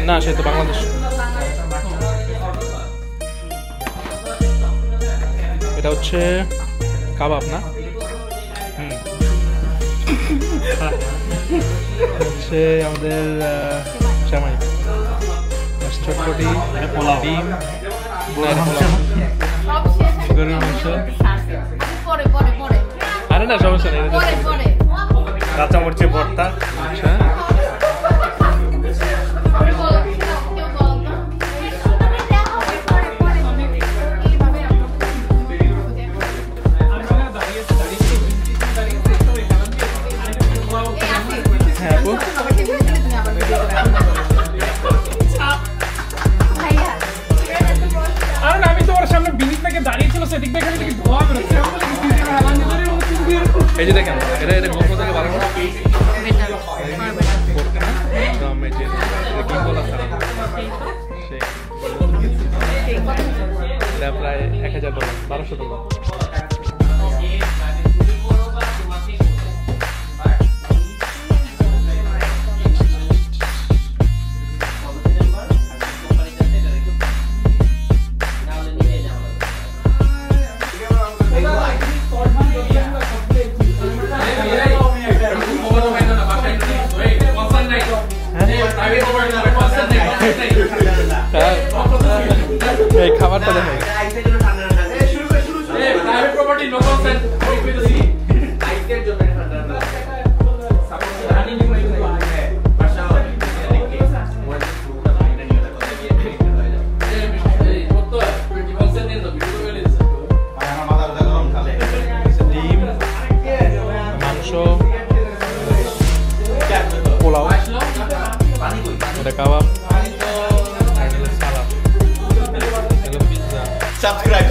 না সে তো বাংলাদেশ। এটা হচ্ছে কাবাব না? হচ্ছে আমাদের জামাই চটপটি, ডিম, গরুর মাংস। আরে না সমস্যা নেই, কাঁচামরিচের ভর্তা। আচ্ছা এই যে দেখেন এটা এটা গল্প থেকে বানানো প্রায় $1000, $1200। এই খাবারটা দেখেন ডিম, মাংস, পোলাও, এটা কাবাব, Subscribe.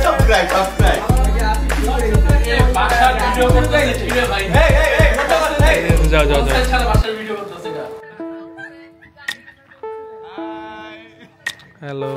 যাও হ্যালো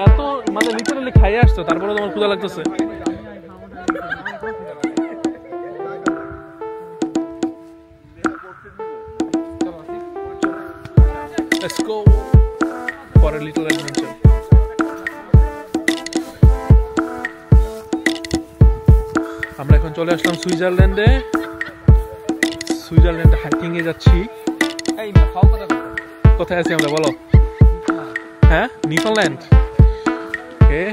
এত মানে লিটারালি খাইয়ে আসছো তারপরে তোমার ক্ষুধা লাগতেছে। Let's go for a little adventure. আমরা এখন চলে আসলাম সুইজারল্যান্ডে হাইকিং এ যাচ্ছি। কোথায় আছি আমরা বলো? হ্যাঁ নিউজিল্যান্ড। ওকে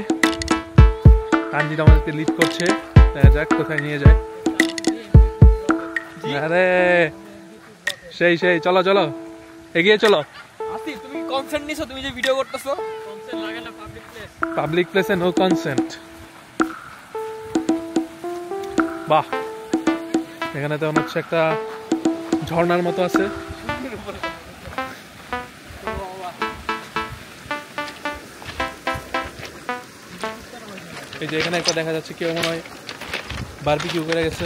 তানজিদ আমাদেরকে লিড করছে, দেখা যাক কোথায় নিয়ে যায়। আরে সেই চলো এগিয়ে চলো। তুমি কনসেন্ট নিছো, তুমি যে ভিডিও করতেছো কনসেন্ট লাগে না পাবলিক প্লেসে নো কনসেন্ট। বাহ এখানে তো হচ্ছে একটা ঝর্ণার মতো আছে। এই যে এখানে একটা দেখা যাচ্ছে কেউ মনে হয় বারবিকিউ করে গেছে।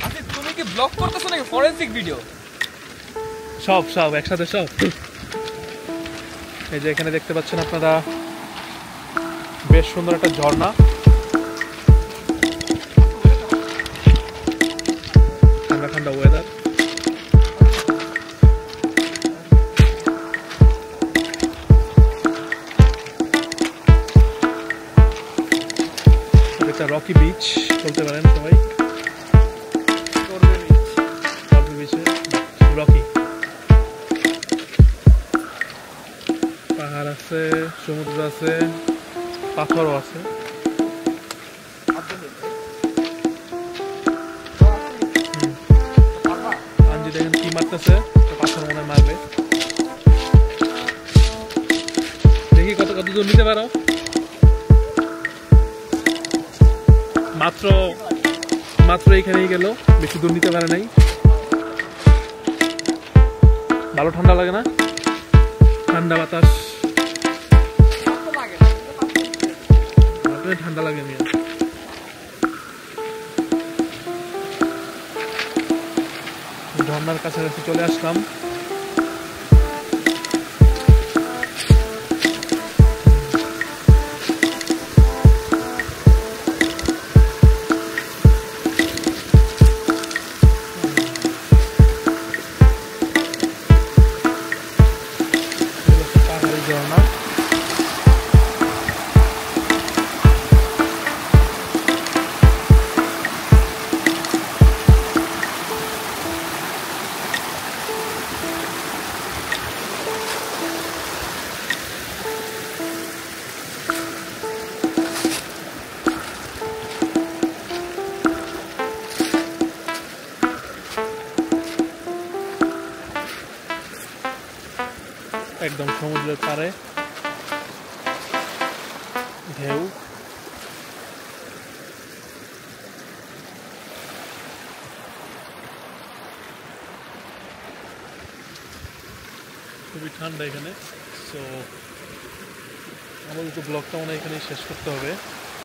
আচ্ছা তুমি কি ব্লগ করতেছো নাকি ফরেনসিক ভিডিও? সব একসাথে সব। এই যে এখানে দেখতে পাচ্ছেন আপনারা বেশ সুন্দর একটা ঝর্ণা। ঠান্ডা ওয়েদার। এটা রকি বিচ বলতে পারেন সবাই। রকি পাহাড় আছে, সমুদ্র আছে, পাথরও আছে। আঞ্জি দেখেন কি মারতেছে, পাথর মনে মারবে। দেখি কত কত দূর নিতে পারো। মাত্র মাত্র এইখানেই গেল, বেশি দূর নিতে পারে নাই। ভালো ঠান্ডা লাগে না? ঠান্ডা বাতাস, ঠান্ডা লাগে মিয়া। ঝর্ণার কাছাকাছি চলে আসলাম। পাহাড়ি ঝর্ণা, একদম সমুদ্রের পাড়ে ঢেউ। খুবই ঠান্ডা এখানে। সো আমাদের তো ব্লগটা মনে হয় এখানেই শেষ করতে হবে।